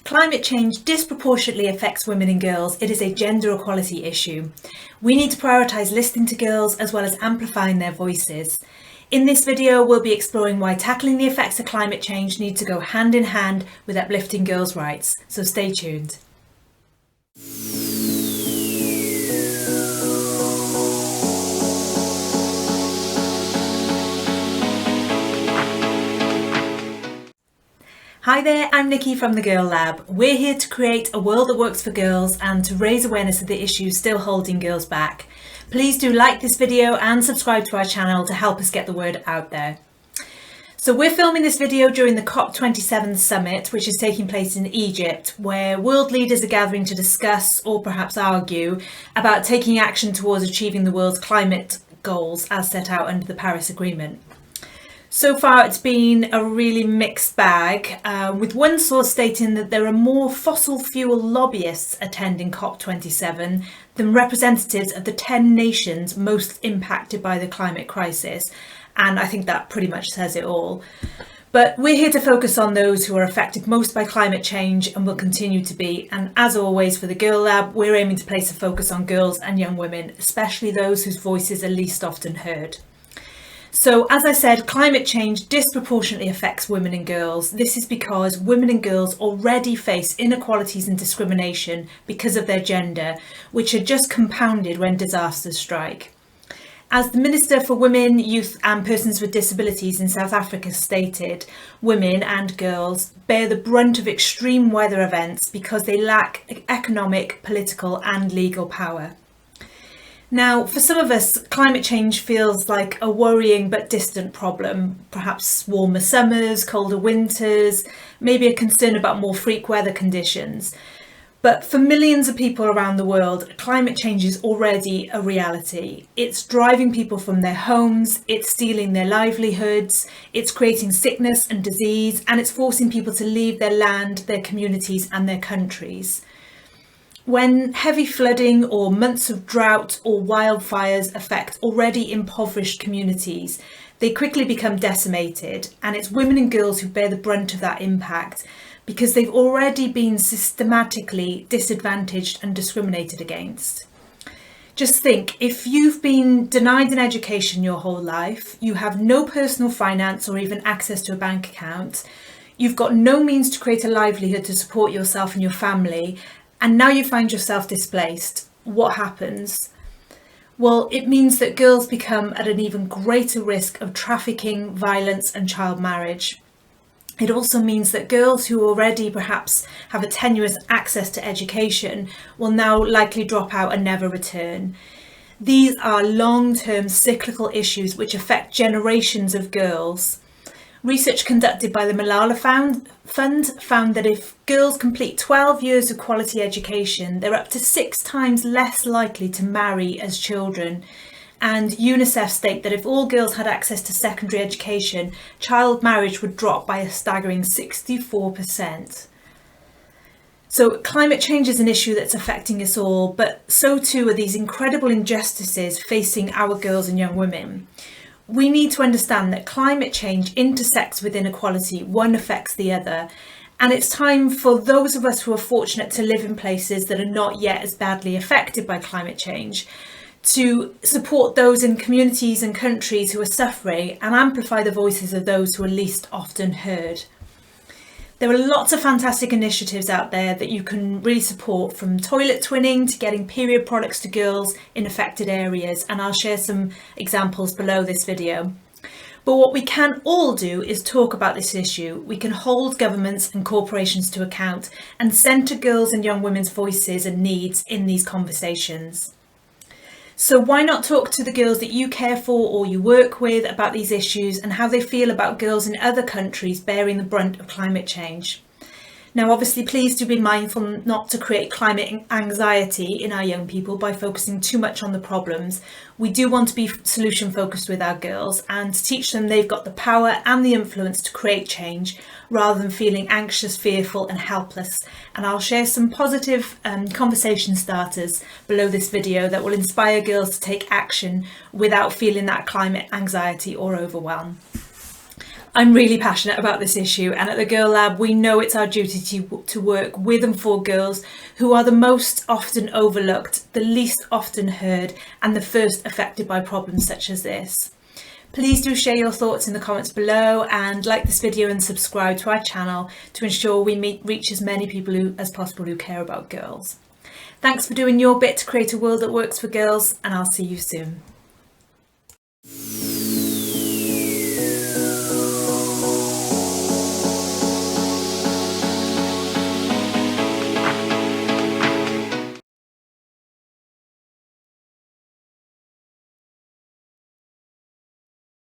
Climate change disproportionately affects women and girls. It is a gender equality issue. We need to prioritise listening to girls as well as amplifying their voices. In this video, we'll be exploring why tackling the effects of climate change needs to go hand in hand with uplifting girls' rights. So stay tuned. Hi there, I'm Nikki from the Girl Lab. We're here to create a world that works for girls and to raise awareness of the issues still holding girls back. Please do like this video and subscribe to our channel to help us get the word out there. So we're filming this video during the COP27 summit, which is taking place in Egypt, where world leaders are gathering to discuss, or perhaps argue, about taking action towards achieving the world's climate goals as set out under the Paris Agreement. So far, it's been a really mixed bag, with one source stating that there are more fossil fuel lobbyists attending COP27 than representatives of the 10 nations most impacted by the climate crisis. And I think that pretty much says it all. But we're here to focus on those who are affected most by climate change and will continue to be. And as always, for the Girl Lab, we're aiming to place a focus on girls and young women, especially those whose voices are least often heard. So, as I said, climate change disproportionately affects women and girls. This is because women and girls already face inequalities and discrimination because of their gender, which are just compounded when disasters strike. As the Minister for Women, Youth and Persons with Disabilities in South Africa stated, women and girls bear the brunt of extreme weather events because they lack economic, political and legal power. Now, for some of us, climate change feels like a worrying but distant problem, perhaps warmer summers, colder winters, maybe a concern about more freak weather conditions. But for millions of people around the world, climate change is already a reality. It's driving people from their homes, it's stealing their livelihoods, it's creating sickness and disease, and it's forcing people to leave their land, their communities and their countries. When heavy flooding or months of drought or wildfires affect already impoverished communities, they quickly become decimated, and it's women and girls who bear the brunt of that impact because they've already been systematically disadvantaged and discriminated against. Just think, if you've been denied an education your whole life, you have no personal finance or even access to a bank account, you've got no means to create a livelihood to support yourself and your family, and now you find yourself displaced, what happens? Well, it means that girls become at an even greater risk of trafficking, violence and child marriage. It also means that girls who already perhaps have a tenuous access to education will now likely drop out and never return. These are long-term cyclical issues which affect generations of girls. Research conducted by the Malala Fund found that if girls complete 12 years of quality education, they're up to 6 times less likely to marry as children. And UNICEF state that if all girls had access to secondary education, child marriage would drop by a staggering 64%. So climate change is an issue that's affecting us all, but so too are these incredible injustices facing our girls and young women. We need to understand that climate change intersects with inequality, one affects the other, and it's time for those of us who are fortunate to live in places that are not yet as badly affected by climate change to support those in communities and countries who are suffering and amplify the voices of those who are least often heard. There are lots of fantastic initiatives out there that you can really support, from toilet twinning to getting period products to girls in affected areas, and I'll share some examples below this video. But what we can all do is talk about this issue. We can hold governments and corporations to account and centre girls and young women's voices and needs in these conversations. So why not talk to the girls that you care for or you work with about these issues and how they feel about girls in other countries bearing the brunt of climate change? Now, obviously, please do be mindful not to create climate anxiety in our young people by focusing too much on the problems. We do want to be solution focused with our girls and to teach them they've got the power and the influence to create change rather than feeling anxious, fearful and helpless. And I'll share some positive conversation starters below this video that will inspire girls to take action without feeling that climate anxiety or overwhelm. I'm really passionate about this issue, and at the Girl Lab we know it's our duty to work with and for girls who are the most often overlooked, the least often heard, and the first affected by problems such as this. Please do share your thoughts in the comments below, and like this video and subscribe to our channel to ensure we reach as many people as possible who care about girls. Thanks for doing your bit to create a world that works for girls, and I'll see you soon.